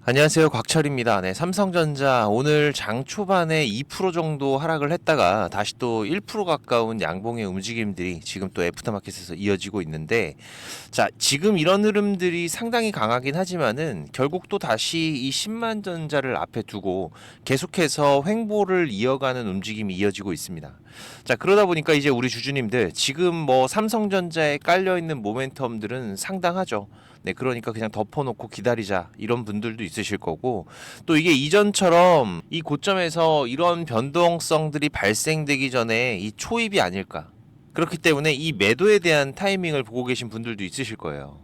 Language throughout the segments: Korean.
안녕하세요. 곽철입니다. 네, 삼성전자 오늘 장 초반에 2% 정도 하락을 했다가 다시 또 1% 가까운 양봉의 움직임들이 지금 또 애프터마켓에서 이어지고 있는데, 자, 지금 이런 흐름들이 상당히 강하긴 하지만은 결국 또 다시 이 10만 전자를 앞에 두고 계속해서 횡보를 이어가는 움직임이 이어지고 있습니다. 자, 그러다 보니까 이제 우리 주주님들 지금 뭐 삼성전자에 깔려 있는 모멘텀들은 상당하죠. 네, 그러니까 그냥 덮어놓고 기다리자 이런 분들도 있으실 거고, 또 이게 이전처럼 이 고점에서 이런 변동성들이 발생되기 전에 이 초입이 아닐까. 그렇기 때문에 이 매도에 대한 타이밍을 보고 계신 분들도 있으실 거예요.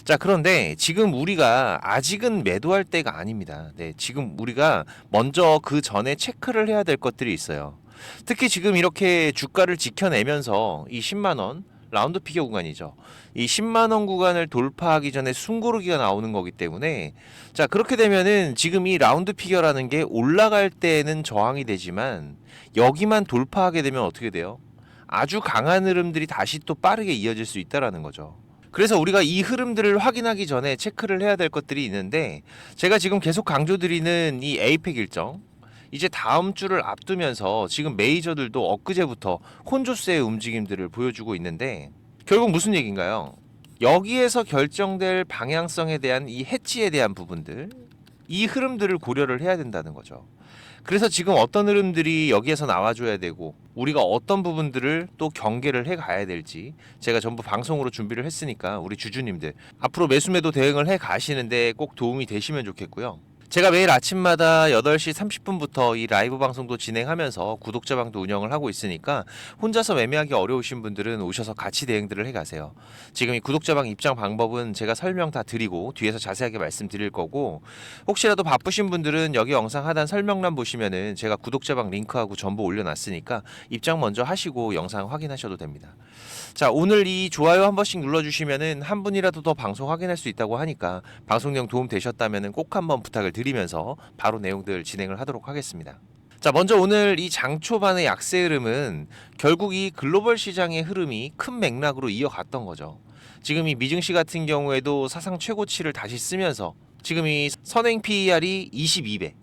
자, 그런데 지금 우리가 아직은 매도할 때가 아닙니다. 네, 지금 우리가 먼저 그 전에 체크를 해야 될 것들이 있어요. 특히 지금 이렇게 주가를 지켜내면서 이 10만 원 라운드 피겨 구간이죠. 이 10만 원 구간을 돌파하기 전에 숨고르기가 나오는 거기 때문에, 자, 그렇게 되면은 지금 이 라운드 피겨라는 게 올라갈 때는 저항이 되지만 여기만 돌파하게 되면 어떻게 돼요? 아주 강한 흐름들이 다시 또 빠르게 이어질 수 있다라는 거죠. 그래서 우리가 이 흐름들을 확인하기 전에 체크를 해야 될 것들이 있는데, 제가 지금 계속 강조드리는 이 에이펙 일정, 이제 다음 주를 앞두면서 지금 메이저들도 엊그제부터 혼조세의 움직임들을 보여주고 있는데, 결국 무슨 얘기인가요? 여기에서 결정될 방향성에 대한 이 해치에 대한 부분들, 이 흐름들을 고려를 해야 된다는 거죠. 그래서 지금 어떤 흐름들이 여기에서 나와줘야 되고, 우리가 어떤 부분들을 또 경계를 해 가야 될지 제가 전부 방송으로 준비를 했으니까 우리 주주님들 앞으로 매수매도 대응을 해 가시는데 꼭 도움이 되시면 좋겠고요. 제가 매일 아침마다 8시 30분부터 이 라이브 방송도 진행하면서 구독자방도 운영을 하고 있으니까 혼자서 매매하기 어려우신 분들은 오셔서 같이 대응들을 해가세요. 지금 이 구독자방 입장 방법은 제가 설명 다 드리고 뒤에서 자세하게 말씀드릴 거고, 혹시라도 바쁘신 분들은 여기 영상 하단 설명란 보시면은 제가 구독자방 링크하고 전부 올려놨으니까 입장 먼저 하시고 영상 확인하셔도 됩니다. 자, 오늘 이 좋아요 한 번씩 눌러주시면은 한 분이라도 더 방송 확인할 수 있다고 하니까 방송 내용 도움 되셨다면은 꼭 한번 부탁을 드리면서 바로 내용들 진행을 하도록 하겠습니다. 자, 먼저 오늘 이 장 초반의 약세 흐름은 결국 이 글로벌 시장의 흐름이 큰 맥락으로 이어갔던 거죠. 지금 이 미증시 같은 경우에도 사상 최고치를 다시 쓰면서 지금 이 선행 PER이 22배,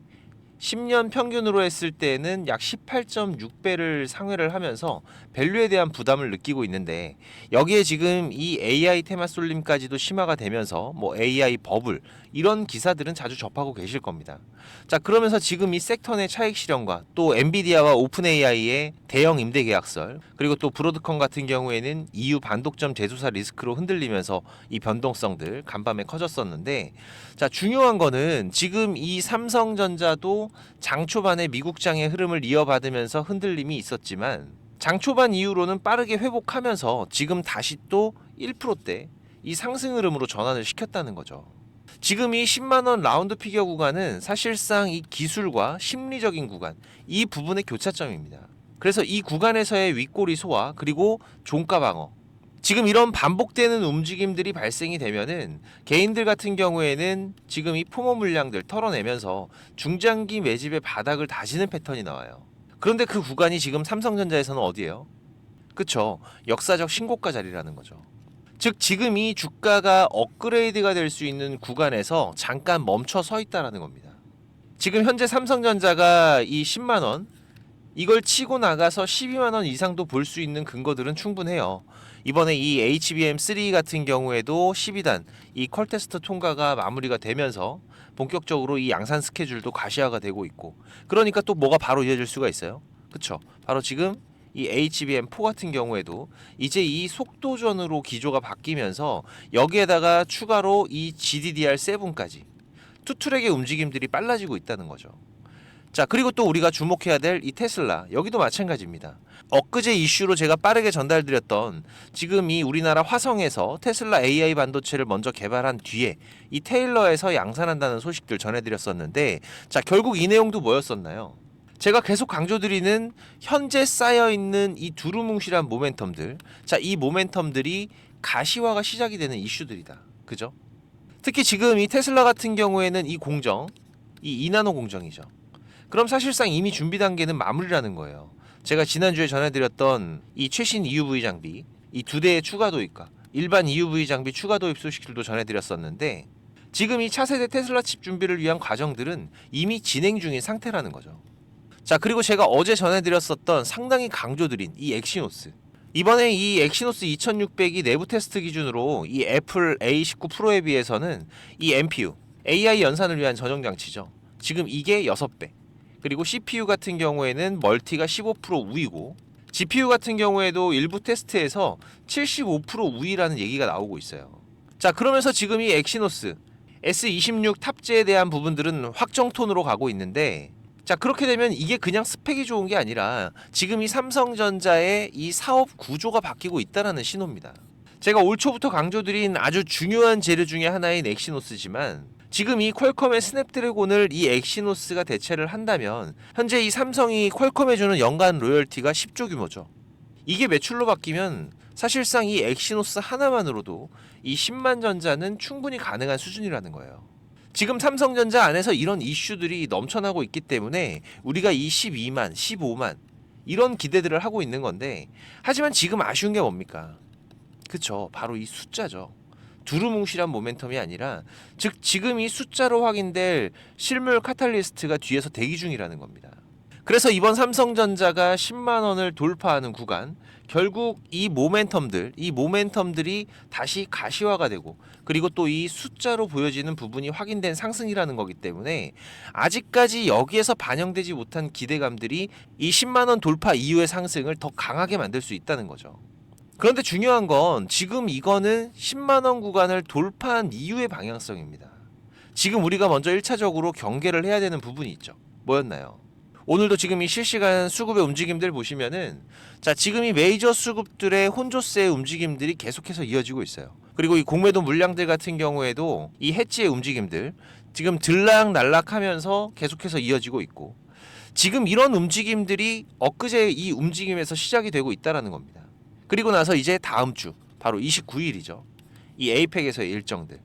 10년 평균으로 했을 때는 약 18.6배를 상회를 하면서 밸류에 대한 부담을 느끼고 있는데, 여기에 지금 이 AI 테마 쏠림까지도 심화가 되면서 뭐 AI 버블 이런 기사들은 자주 접하고 계실 겁니다. 자, 그러면서 지금 이 섹터 내 차익 실현과 또 엔비디아와 오픈 AI의 대형 임대 계약설, 그리고 또 브로드컴 같은 경우에는 EU 반독점 재조사 리스크로 흔들리면서 이 변동성들 간밤에 커졌었는데, 자, 중요한 거는 지금 이 삼성전자도 장 초반에 미국장의 흐름을 이어받으면서 흔들림이 있었지만 장 초반 이후로는 빠르게 회복하면서 지금 다시 또 1%대 이 상승 흐름으로 전환을 시켰다는 거죠. 지금 이 10만 원 라운드 피겨 구간은 사실상 이 기술과 심리적인 구간, 이 부분의 교차점입니다. 그래서 이 구간에서의 윗꼬리 소화 그리고 종가 방어, 지금 이런 반복되는 움직임들이 발생이 되면은 개인들 같은 경우에는 지금 이 포모 물량들 털어내면서 중장기 매집의 바닥을 다지는 패턴이 나와요. 그런데 그 구간이 지금 삼성전자에서는 어디예요? 그쵸, 역사적 신고가 자리라는 거죠. 즉 지금 이 주가가 업그레이드가 될 수 있는 구간에서 잠깐 멈춰 서 있다라는 겁니다. 지금 현재 삼성전자가 이 10만 원 이걸 치고 나가서 12만 원 이상도 볼 수 있는 근거들은 충분해요. 이번에 이 HBM3 같은 경우에도 12단 이 퀄 테스트 통과가 마무리가 되면서 본격적으로 이 양산 스케줄도 가시화가 되고 있고, 그러니까 또 뭐가 바로 이어질 수가 있어요. 그쵸? 바로 지금 이 HBM4 같은 경우에도 이제 이 속도전으로 기조가 바뀌면서 여기에다가 추가로 이 GDDR7까지 투트랙의 움직임들이 빨라지고 있다는 거죠. 자, 그리고 또 우리가 주목해야 될 이 테슬라, 여기도 마찬가지입니다. 엊그제 이슈로 제가 빠르게 전달드렸던 지금 이 우리나라 화성에서 테슬라 AI 반도체를 먼저 개발한 뒤에 이 테일러에서 양산한다는 소식들 전해드렸었는데, 자, 결국 이 내용도 뭐였었나요? 제가 계속 강조드리는 현재 쌓여있는 이 두루뭉실한 모멘텀들, 자, 이 모멘텀들이 가시화가 시작이 되는 이슈들이다. 그죠? 특히 지금 이 테슬라 같은 경우에는 이 공정, 이 2나노 공정이죠. 그럼 사실상 이미 준비 단계는 마무리라는 거예요. 제가 지난주에 전해드렸던 이 최신 EUV 장비, 이 두 대의 추가 도입과 일반 EUV 장비 추가 도입 소식들도 전해드렸었는데, 지금 이 차세대 테슬라 칩 준비를 위한 과정들은 이미 진행 중인 상태라는 거죠. 자, 그리고 제가 어제 전해드렸었던 상당히 강조드린 이 엑시노스, 이번에 이 엑시노스 2600이 내부 테스트 기준으로 이 애플 A19 프로에 비해서는 이 NPU, AI 연산을 위한 전용 장치죠. 지금 이게 6배. 그리고 CPU 같은 경우에는 멀티가 15% 우위고, GPU 같은 경우에도 일부 테스트에서 75% 우위라는 얘기가 나오고 있어요. 자, 그러면서 지금 이 엑시노스 S26 탑재에 대한 부분들은 확정 톤으로 가고 있는데, 자, 그렇게 되면 이게 그냥 스펙이 좋은 게 아니라 지금 이 삼성전자의 이 사업 구조가 바뀌고 있다는 신호입니다. 제가 올 초부터 강조드린 아주 중요한 재료 중에 하나인 엑시노스지만, 지금 이 퀄컴의 스냅드래곤을 이 엑시노스가 대체를 한다면 현재 이 삼성이 퀄컴에 주는 연간 로열티가 10조 규모죠. 이게 매출로 바뀌면 사실상 이 엑시노스 하나만으로도 이 10만 전자는 충분히 가능한 수준이라는 거예요. 지금 삼성전자 안에서 이런 이슈들이 넘쳐나고 있기 때문에 우리가 이 12만, 15만 이런 기대들을 하고 있는 건데, 하지만 지금 아쉬운 게 뭡니까? 그쵸, 바로 이 숫자죠. 두루뭉실한 모멘텀이 아니라, 즉 지금 이 숫자로 확인될 실물 카탈리스트가 뒤에서 대기 중이라는 겁니다. 그래서 이번 삼성전자가 10만 원을 돌파하는 구간, 결국 이 모멘텀들이 다시 가시화가 되고, 그리고 또 이 숫자로 보여지는 부분이 확인된 상승이라는 거기 때문에 아직까지 여기에서 반영되지 못한 기대감들이 이 10만 원 돌파 이후의 상승을 더 강하게 만들 수 있다는 거죠. 그런데 중요한 건 지금 이거는 10만 원 구간을 돌파한 이후의 방향성입니다. 지금 우리가 먼저 1차적으로 경계를 해야 되는 부분이 있죠. 뭐였나요? 오늘도 지금 이 실시간 수급의 움직임들 보시면은, 자, 지금 이 메이저 수급들의 혼조세의 움직임들이 계속해서 이어지고 있어요. 그리고 이 공매도 물량들 같은 경우에도 이 해지의 움직임들 지금 들락날락하면서 계속해서 이어지고 있고, 지금 이런 움직임들이 엊그제 이 움직임에서 시작이 되고 있다라는 겁니다. 그리고 나서 이제 다음 주 바로 29일이죠. 이 에이펙에서의 일정들.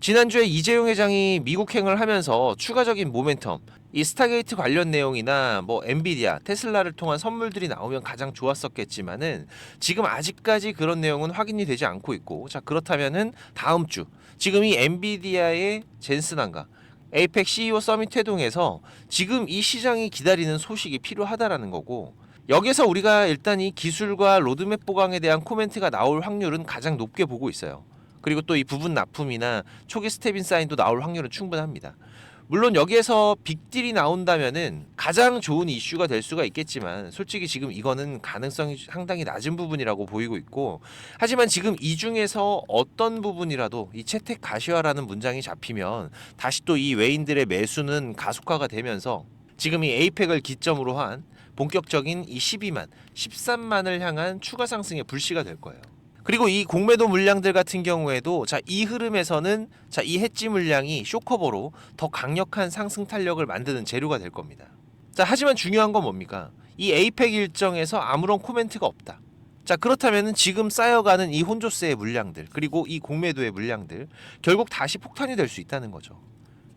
지난주에 이재용 회장이 미국행을 하면서 추가적인 모멘텀, 이 스타게이트 관련 내용이나 뭐 엔비디아, 테슬라를 통한 선물들이 나오면 가장 좋았었겠지만은 지금 아직까지 그런 내용은 확인이 되지 않고 있고, 자, 그렇다면은 다음 주 지금 이 엔비디아의 젠슨한가 에이펙 CEO 서밋 회동에서 지금 이 시장이 기다리는 소식이 필요하다라는 거고, 여기서 우리가 일단 이 기술과 로드맵 보강에 대한 코멘트가 나올 확률은 가장 높게 보고 있어요. 그리고 또 이 부분 납품이나 초기 스텝인 사인도 나올 확률은 충분합니다. 물론 여기에서 빅딜이 나온다면은 가장 좋은 이슈가 될 수가 있겠지만, 솔직히 지금 이거는 가능성이 상당히 낮은 부분이라고 보이고 있고, 하지만 지금 이 중에서 어떤 부분이라도 이 채택 가시화라는 문장이 잡히면 다시 또 이 외인들의 매수는 가속화가 되면서 지금 이 에이펙을 기점으로 한 본격적인 이 12만, 13만을 향한 추가 상승의 불씨가 될 거예요. 그리고 이 공매도 물량들 같은 경우에도, 자, 이 흐름에서는, 자, 이 해지 물량이 쇼커버로 더 강력한 상승 탄력을 만드는 재료가 될 겁니다. 자, 하지만 중요한 건 뭡니까? 이 에이펙 일정에서 아무런 코멘트가 없다. 자, 그렇다면은 지금 쌓여가는 이 혼조세의 물량들, 그리고 이 공매도의 물량들, 결국 다시 폭탄이 될 수 있다는 거죠.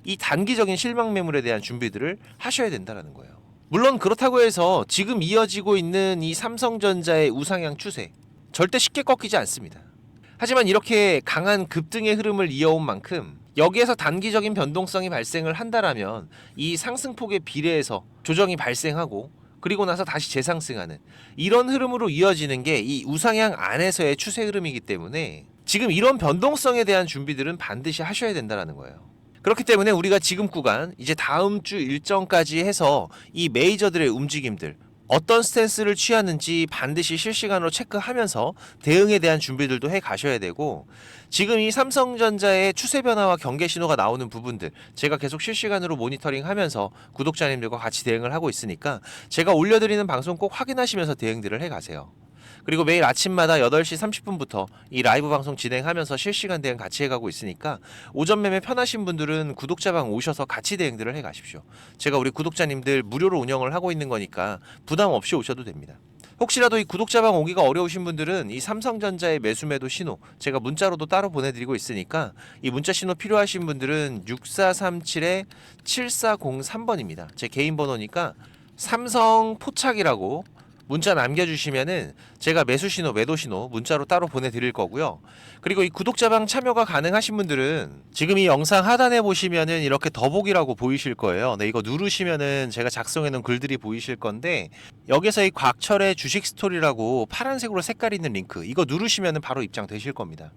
이 단기적인 실망 매물에 대한 준비들을 하셔야 된다는 거예요. 물론 그렇다고 해서 지금 이어지고 있는 이 삼성전자의 우상향 추세 절대 쉽게 꺾이지 않습니다. 하지만 이렇게 강한 급등의 흐름을 이어온 만큼 여기에서 단기적인 변동성이 발생을 한다라면 이 상승폭의 비례해서 조정이 발생하고, 그리고 나서 다시 재상승하는 이런 흐름으로 이어지는 게 이 우상향 안에서의 추세 흐름이기 때문에 지금 이런 변동성에 대한 준비들은 반드시 하셔야 된다는 거예요. 그렇기 때문에 우리가 지금 구간, 이제 다음 주 일정까지 해서 이 메이저들의 움직임들, 어떤 스탠스를 취하는지 반드시 실시간으로 체크하면서 대응에 대한 준비들도 해 가셔야 되고, 지금 이 삼성전자의 추세 변화와 경계 신호가 나오는 부분들 제가 계속 실시간으로 모니터링하면서 구독자님들과 같이 대응을 하고 있으니까 제가 올려드리는 방송 꼭 확인하시면서 대응들을 해 가세요. 그리고 매일 아침마다 8시 30분부터 이 라이브 방송 진행하면서 실시간 대응 같이 해가고 있으니까 오전 매매 편하신 분들은 구독자방 오셔서 같이 대응들을 해 가십시오. 제가 우리 구독자님들 무료로 운영을 하고 있는 거니까 부담 없이 오셔도 됩니다. 혹시라도 이 구독자방 오기가 어려우신 분들은 이 삼성전자의 매수매도 신호 제가 문자로도 따로 보내드리고 있으니까 이 문자 신호 필요하신 분들은 6437-7403번입니다. 제 개인 번호니까 삼성 포착이라고 문자 남겨주시면은 제가 매수 신호, 매도 신호 문자로 따로 보내드릴 거고요. 그리고 이 구독자방 참여가 가능하신 분들은 지금 이 영상 하단에 보시면은 이렇게 더보기라고 보이실 거예요. 네, 이거 누르시면은 제가 작성해놓은 글들이 보이실 건데 여기서 이 곽철의 주식 스토리라고 파란색으로 색깔 있는 링크 이거 누르시면은 바로 입장되실 겁니다.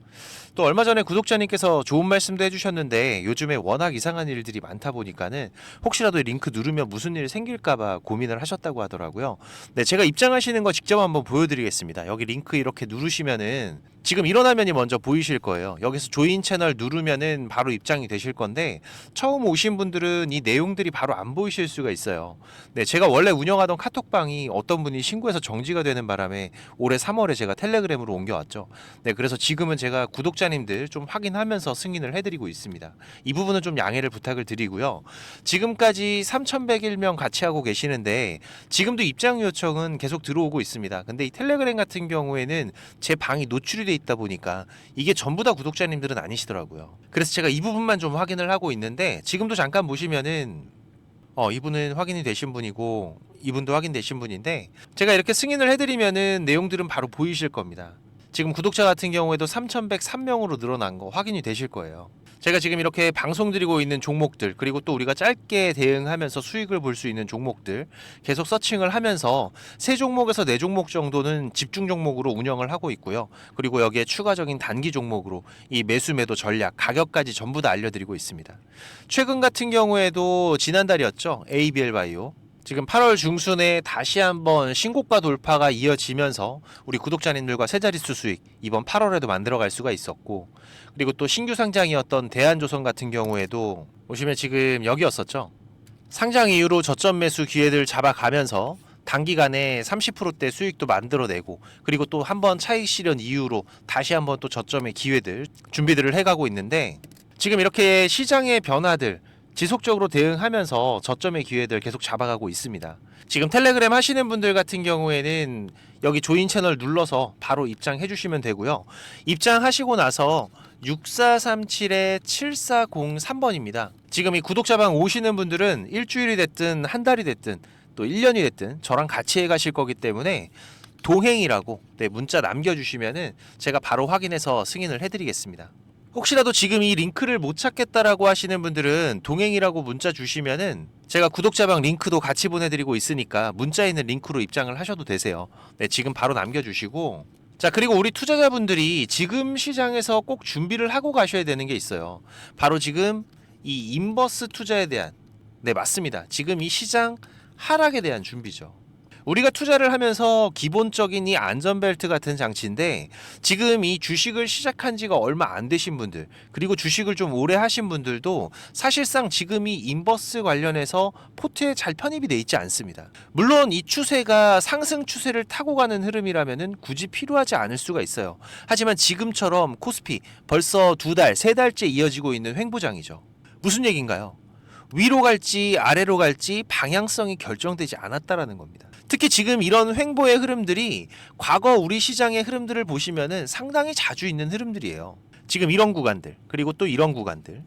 또 얼마 전에 구독자님께서 좋은 말씀도 해주셨는데 요즘에 워낙 이상한 일들이 많다 보니까는 혹시라도 이 링크 누르면 무슨 일이 생길까봐 고민을 하셨다고 하더라고요. 네, 제가 입장하시는 거 직접 한번 보여드리겠습니다. 여기 링크 이렇게 누르시면은 지금 이런 화면이 먼저 보이실 거예요. 여기서 조인 채널 누르면은 바로 입장이 되실 건데 처음 오신 분들은 이 내용들이 바로 안 보이실 수가 있어요. 네, 제가 원래 운영하던 카톡방이 어떤 분이 신고해서 정지가 되는 바람에 올해 3월에 제가 텔레그램으로 옮겨왔죠. 네, 그래서 지금은 제가 구독자님들 좀 확인하면서 승인을 해드리고 있습니다. 이 부분은 좀 양해를 부탁을 드리고요. 지금까지 3,101명 같이 하고 계시는데 지금도 입장 요청은 계속 들어오고 있습니다. 근데 이 텔레그램 같은 경우에는 제 방이 노출이 돼 있다 보니까 이게 전부 다 구독자님들은 아니시더라고요. 그래서 제가 이 부분만 좀 확인을 하고 있는데 지금도 잠깐 보시면은 이분은 확인이 되신 분이고 이분도 확인되신 분인데 제가 이렇게 승인을 해드리면은 내용들은 바로 보이실 겁니다. 지금 구독자 같은 경우에도 3,103명으로 늘어난 거 확인이 되실 거예요. 제가 지금 이렇게 방송 드리고 있는 종목들 그리고 또 우리가 짧게 대응하면서 수익을 볼 수 있는 종목들 계속 서칭을 하면서 3종목에서 4종목 정도는 집중 종목으로 운영을 하고 있고요. 그리고 여기에 추가적인 단기 종목으로 이 매수 매도 전략 가격까지 전부 다 알려드리고 있습니다. 최근 같은 경우에도 지난달이었죠. ABL 바이오 지금 8월 중순에 다시 한번 신고가 돌파가 이어지면서 우리 구독자님들과 세 자릿수 수익 이번 8월에도 만들어갈 수가 있었고 그리고 또 신규 상장이었던 대한조선 같은 경우에도 보시면 지금 여기였었죠. 상장 이후로 저점 매수 기회들 잡아가면서 단기간에 30%대 수익도 만들어내고 그리고 또 한번 차익 실현 이후로 다시 한번 또 저점의 기회들 준비들을 해가고 있는데 지금 이렇게 시장의 변화들 지속적으로 대응하면서 저점의 기회들 계속 잡아가고 있습니다. 지금 텔레그램 하시는 분들 같은 경우에는 여기 조인 채널 눌러서 바로 입장해 주시면 되고요. 입장하시고 나서 6437-7403번입니다. 지금 이 구독자방 오시는 분들은 일주일이 됐든 한 달이 됐든 또 1년이 됐든 저랑 같이 해 가실 거기 때문에 동행이라고 문자 남겨주시면은 제가 바로 확인해서 승인을 해드리겠습니다. 혹시라도 지금 이 링크를 못 찾겠다라고 하시는 분들은 동행이라고 문자 주시면은 제가 구독자방 링크도 같이 보내드리고 있으니까 문자에 있는 링크로 입장을 하셔도 되세요. 네, 지금 바로 남겨주시고 자 그리고 우리 투자자분들이 지금 시장에서 꼭 준비를 하고 가셔야 되는 게 있어요. 바로 지금 이 인버스 투자에 대한 맞습니다. 지금 이 시장 하락에 대한 준비죠. 우리가 투자를 하면서 기본적인 이 안전벨트 같은 장치인데 지금 이 주식을 시작한 지가 얼마 안 되신 분들 그리고 주식을 좀 오래 하신 분들도 사실상 지금 이 인버스 관련해서 포트에 잘 편입이 돼 있지 않습니다. 물론 이 추세가 상승 추세를 타고 가는 흐름이라면은 굳이 필요하지 않을 수가 있어요. 하지만 지금처럼 코스피 벌써 2달, 3달째 이어지고 있는 횡보장이죠. 무슨 얘기인가요? 위로 갈지 아래로 갈지 방향성이 결정되지 않았다라는 겁니다. 특히 지금 이런 횡보의 흐름들이 과거 우리 시장의 흐름들을 보시면은 상당히 자주 있는 흐름들이에요. 지금 이런 구간들, 그리고 또 이런 구간들,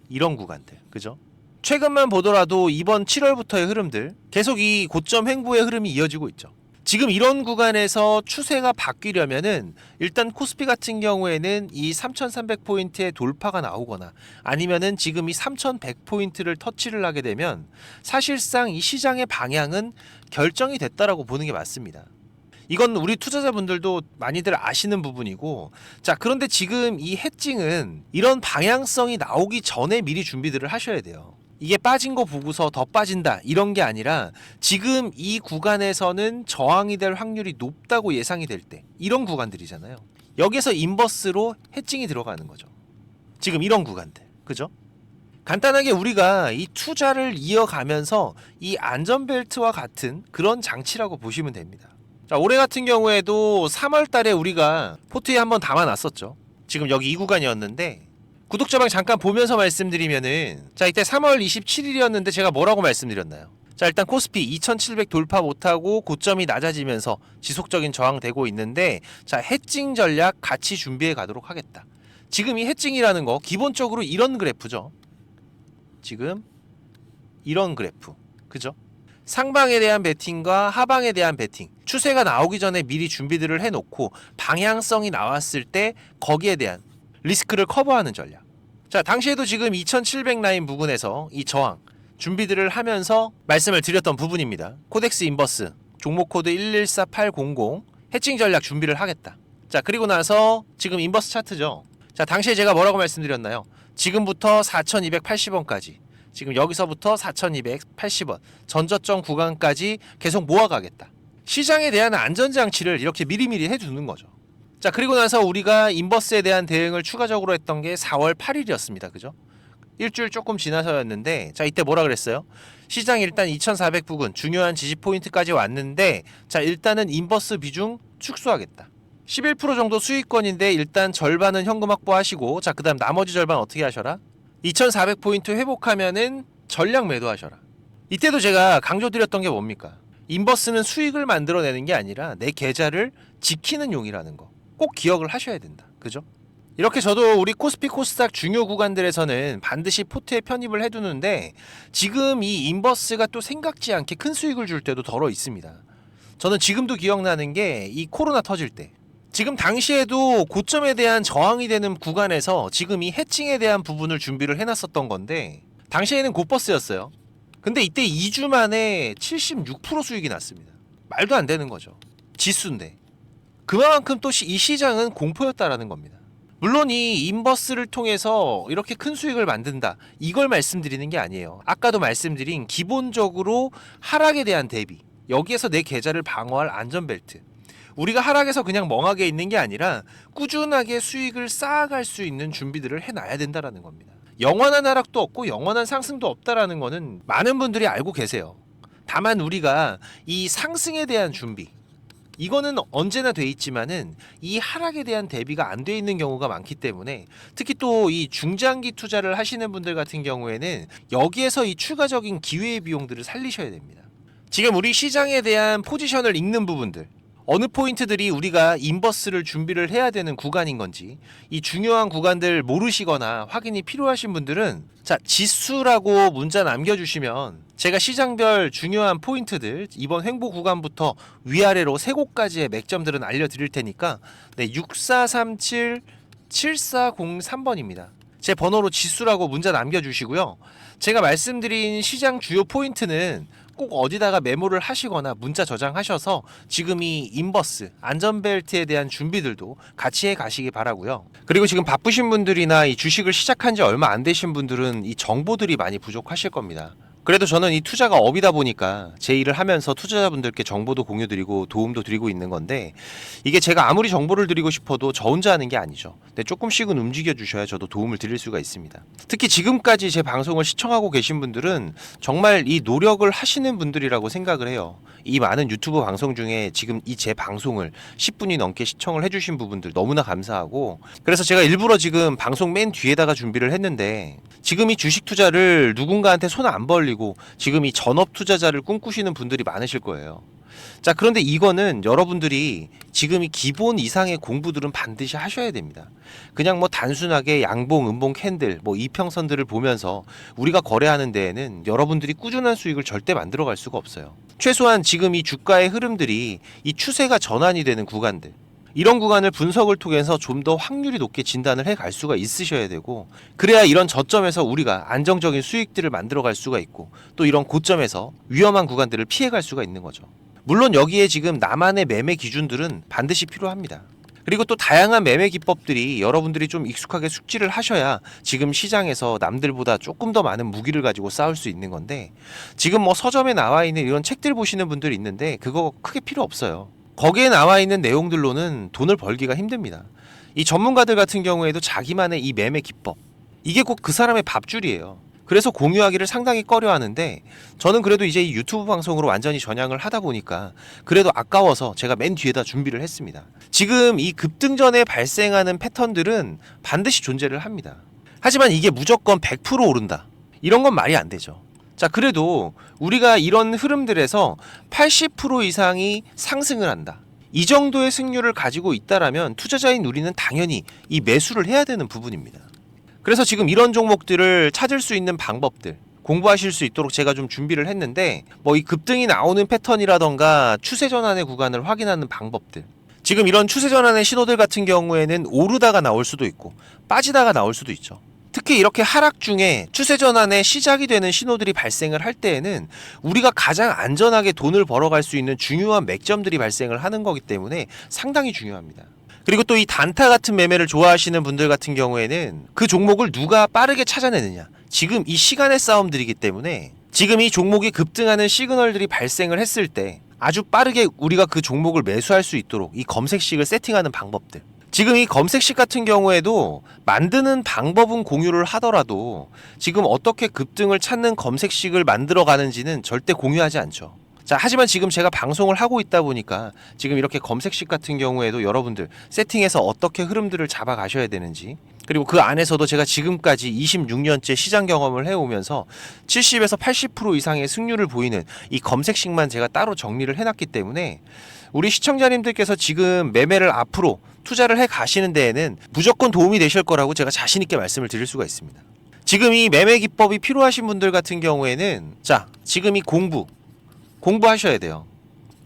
그죠? 최근만 보더라도 이번 7월부터의 흐름들, 계속 이 고점 횡보의 흐름이 이어지고 있죠. 지금 이런 구간에서 추세가 바뀌려면은 일단 코스피 같은 경우에는 이 3,300포인트의 돌파가 나오거나 아니면은 지금 이 3,100포인트를 터치를 하게 되면 사실상 이 시장의 방향은 결정이 됐다라고 보는 게 맞습니다. 이건 우리 투자자분들도 많이들 아시는 부분이고 자 그런데 지금 이 해칭은 이런 방향성이 나오기 전에 미리 준비들을 하셔야 돼요. 이게 빠진 거 보고서 더 빠진다 이런 게 아니라 지금 이 구간에서는 저항이 될 확률이 높다고 예상이 될 때 이런 구간들이잖아요. 여기서 인버스로 해칭이 들어가는 거죠. 지금 이런 구간들 그죠? 간단하게 우리가 이 투자를 이어가면서 이 안전벨트와 같은 그런 장치라고 보시면 됩니다. 자 올해 같은 경우에도 3월 달에 우리가 포트에 한번 담아놨었죠. 지금 여기 이 구간이었는데 구독자방 잠깐 보면서 말씀드리면은 자 이때 3월 27일이었는데 제가 뭐라고 말씀드렸나요? 자 일단 코스피 2700 돌파 못하고 고점이 낮아지면서 지속적인 저항되고 있는데 자 해칭 전략 같이 준비해 가도록 하겠다. 지금 이 해칭이라는 거 기본적으로 이런 그래프죠. 지금 이런 그래프 그죠? 상방에 대한 베팅과 하방에 대한 베팅, 추세가 나오기 전에 미리 준비들을 해놓고 방향성이 나왔을 때 거기에 대한 리스크를 커버하는 전략. 자, 당시에도 지금 2700 라인 부근에서 이 저항 준비들을 하면서 말씀을 드렸던 부분입니다. 코덱스 인버스 종목 코드 114800 해칭 전략 준비를 하겠다. 자, 그리고 나서 지금 인버스 차트죠. 자, 당시에 제가 뭐라고 말씀드렸나요? 지금부터 4280원까지, 지금 여기서부터 4280원 전저점 구간까지 계속 모아가겠다. 시장에 대한 안전장치를 이렇게 미리미리 해두는 거죠. 자, 그리고 나서 우리가 인버스에 대한 대응을 추가적으로 했던 게 4월 8일이었습니다. 그죠? 일주일 조금 지나서였는데, 자, 이때 뭐라 그랬어요? 시장 일단 2400 부근 중요한 지지 포인트까지 왔는데, 자, 일단은 인버스 비중 축소하겠다. 11% 정도 수익권인데 일단 절반은 현금 확보하시고, 자, 그 다음 나머지 절반 어떻게 하셔라? 2400포인트 회복하면은 전량 매도하셔라. 이때도 제가 강조드렸던 게 뭡니까? 인버스는 수익을 만들어내는 게 아니라 내 계좌를 지키는 용이라는 거 꼭 기억을 하셔야 된다. 그죠? 이렇게 저도 우리 코스피 코스닥 중요 구간들에서는 반드시 포트에 편입을 해두는데, 지금 이 인버스가 또 생각지 않게 큰 수익을 줄 때도 덜어 있습니다. 저는 지금도 기억나는 게 이 코로나 터질 때, 지금 당시에도 고점에 대한 저항이 되는 구간에서 지금 이 해칭에 대한 부분을 준비를 해놨었던 건데, 당시에는 곧버스였어요. 근데 이때 2주 만에 76% 수익이 났습니다. 말도 안 되는 거죠. 지수인데. 그만큼 또 이 시장은 공포였다라는 겁니다. 물론 이 인버스를 통해서 이렇게 큰 수익을 만든다, 이걸 말씀드리는 게 아니에요. 아까도 말씀드린 기본적으로 하락에 대한 대비, 여기에서 내 계좌를 방어할 안전벨트, 우리가 하락에서 그냥 멍하게 있는 게 아니라 꾸준하게 수익을 쌓아갈 수 있는 준비들을 해놔야 된다라는 겁니다. 영원한 하락도 없고 영원한 상승도 없다라는 거는 많은 분들이 알고 계세요. 다만 우리가 이 상승에 대한 준비, 이거는 언제나 돼 있지만은 이 하락에 대한 대비가 안 돼 있는 경우가 많기 때문에, 특히 또 이 중장기 투자를 하시는 분들 같은 경우에는 여기에서 이 추가적인 기회의 비용들을 살리셔야 됩니다. 지금 우리 시장에 대한 포지션을 읽는 부분들, 어느 포인트들이 우리가 인버스를 준비를 해야 되는 구간인 건지, 이 중요한 구간들 모르시거나 확인이 필요하신 분들은, 자, 지수라고 문자 남겨주시면 제가 시장별 중요한 포인트들 이번 횡보 구간부터 위아래로 세 곳까지의 맥점들은 알려드릴 테니까, 네, 6437-7403번입니다. 제 번호로 지수라고 문자 남겨주시고요. 제가 말씀드린 시장 주요 포인트는 꼭 어디다가 메모를 하시거나 문자 저장하셔서 지금 이 인버스 안전벨트에 대한 준비들도 같이 해 가시기 바라고요. 그리고 지금 바쁘신 분들이나 이 주식을 시작한 지 얼마 안 되신 분들은 이 정보들이 많이 부족하실 겁니다. 그래도 저는 이 투자가 업이다 보니까 제 일을 하면서 투자자분들께 정보도 공유드리고 도움도 드리고 있는 건데, 이게 제가 아무리 정보를 드리고 싶어도 저 혼자 하는 게 아니죠. 근데 조금씩은 움직여 주셔야 저도 도움을 드릴 수가 있습니다. 특히 지금까지 제 방송을 시청하고 계신 분들은 정말 이 노력을 하시는 분들이라고 생각을 해요. 이 많은 유튜브 방송 중에 지금 이 제 방송을 10분이 넘게 시청을 해주신 부분들 너무나 감사하고, 그래서 제가 일부러 지금 방송 맨 뒤에다가 준비를 했는데, 지금 이 주식 투자를 누군가한테 손 안 벌리고 지금 이 전업 투자자를 꿈꾸시는 분들이 많으실 거예요. 자, 그런데 이거는 여러분들이 지금 이 기본 이상의 공부들은 반드시 하셔야 됩니다. 그냥 뭐 단순하게 양봉, 음봉 캔들, 뭐 이평선들을 보면서 우리가 거래하는 데에는 여러분들이 꾸준한 수익을 절대 만들어갈 수가 없어요. 최소한 지금 이 주가의 흐름들이 이 추세가 전환이 되는 구간들, 이런 구간을 분석을 통해서 좀 더 확률이 높게 진단을 해 갈 수가 있으셔야 되고, 그래야 이런 저점에서 우리가 안정적인 수익들을 만들어 갈 수가 있고, 또 이런 고점에서 위험한 구간들을 피해 갈 수가 있는 거죠. 물론 여기에 지금 나만의 매매 기준들은 반드시 필요합니다. 그리고 또 다양한 매매 기법들이 여러분들이 좀 익숙하게 숙지를 하셔야 지금 시장에서 남들보다 조금 더 많은 무기를 가지고 싸울 수 있는 건데, 지금 뭐 서점에 나와 있는 이런 책들 보시는 분들이 있는데 그거 크게 필요 없어요. 거기에 나와 있는 내용들로는 돈을 벌기가 힘듭니다. 이 전문가들 같은 경우에도 자기만의 이 매매 기법, 이게 꼭 그 사람의 밥줄이에요. 그래서 공유하기를 상당히 꺼려 하는데, 저는 그래도 이제 이 유튜브 방송으로 완전히 전향을 하다 보니까 그래도 아까워서 제가 맨 뒤에다 준비를 했습니다. 지금 이 급등전에 발생하는 패턴들은 반드시 존재를 합니다. 하지만 이게 무조건 100% 오른다, 이런 건 말이 안 되죠. 자, 그래도 우리가 이런 흐름들에서 80% 이상이 상승을 한다, 이 정도의 승률을 가지고 있다라면 투자자인 우리는 당연히 이 매수를 해야 되는 부분입니다. 그래서 지금 이런 종목들을 찾을 수 있는 방법들, 공부하실 수 있도록 제가 좀 준비를 했는데 뭐 이 급등이 나오는 패턴이라던가 추세 전환의 구간을 확인하는 방법들, 지금 이런 추세 전환의 신호들 같은 경우에는 오르다가 나올 수도 있고 빠지다가 나올 수도 있죠. 특히 이렇게 하락 중에 추세 전환의 시작이 되는 신호들이 발생을 할 때에는 우리가 가장 안전하게 돈을 벌어갈 수 있는 중요한 맥점들이 발생을 하는 거기 때문에 상당히 중요합니다. 그리고 또 이 단타 같은 매매를 좋아하시는 분들 같은 경우에는 그 종목을 누가 빠르게 찾아내느냐, 지금 이 시간의 싸움들이기 때문에 지금 이 종목이 급등하는 시그널들이 발생을 했을 때 아주 빠르게 우리가 그 종목을 매수할 수 있도록 이 검색식을 세팅하는 방법들, 지금 이 검색식 같은 경우에도 만드는 방법은 공유를 하더라도 지금 어떻게 급등을 찾는 검색식을 만들어 가는지는 절대 공유하지 않죠. 자, 하지만 지금 제가 방송을 하고 있다 보니까 지금 이렇게 검색식 같은 경우에도 여러분들 세팅해서 어떻게 흐름들을 잡아 가셔야 되는지, 그리고 그 안에서도 제가 지금까지 26년째 시장 경험을 해오면서 70에서 80% 이상의 승률을 보이는 이 검색식만 제가 따로 정리를 해놨기 때문에 우리 시청자님들께서 지금 매매를 앞으로 투자를 해 가시는 데에는 무조건 도움이 되실 거라고 제가 자신 있게 말씀을 드릴 수가 있습니다. 지금 이 매매 기법이 필요하신 분들 같은 경우에는 자, 지금 이 공부하셔야 돼요.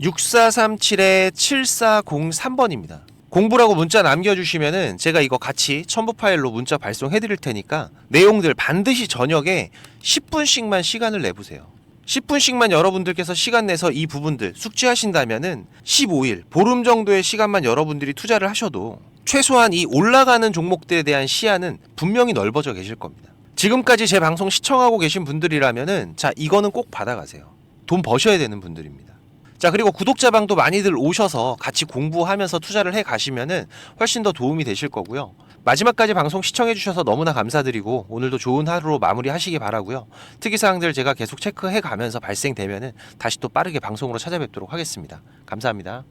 6437-7403번입니다. 공부라고 문자 남겨주시면은 제가 이거 같이 첨부 파일로 문자 발송해 드릴 테니까 내용들 반드시 저녁에 10분씩만 시간을 내보세요. 10분씩만 여러분들께서 시간 내서 이 부분들 숙지하신다면은 15일, 보름 정도의 시간만 여러분들이 투자를 하셔도 최소한 이 올라가는 종목들에 대한 시야는 분명히 넓어져 계실 겁니다. 지금까지 제 방송 시청하고 계신 분들이라면은 자, 이거는 꼭 받아가세요. 돈 버셔야 되는 분들입니다. 자, 그리고 구독자방도 많이들 오셔서 같이 공부하면서 투자를 해 가시면은 훨씬 더 도움이 되실 거고요. 마지막까지 방송 시청해 주셔서 너무나 감사드리고 오늘도 좋은 하루로 마무리하시기 바라고요. 특이사항들 제가 계속 체크해 가면서 발생되면은 다시 또 빠르게 방송으로 찾아뵙도록 하겠습니다. 감사합니다.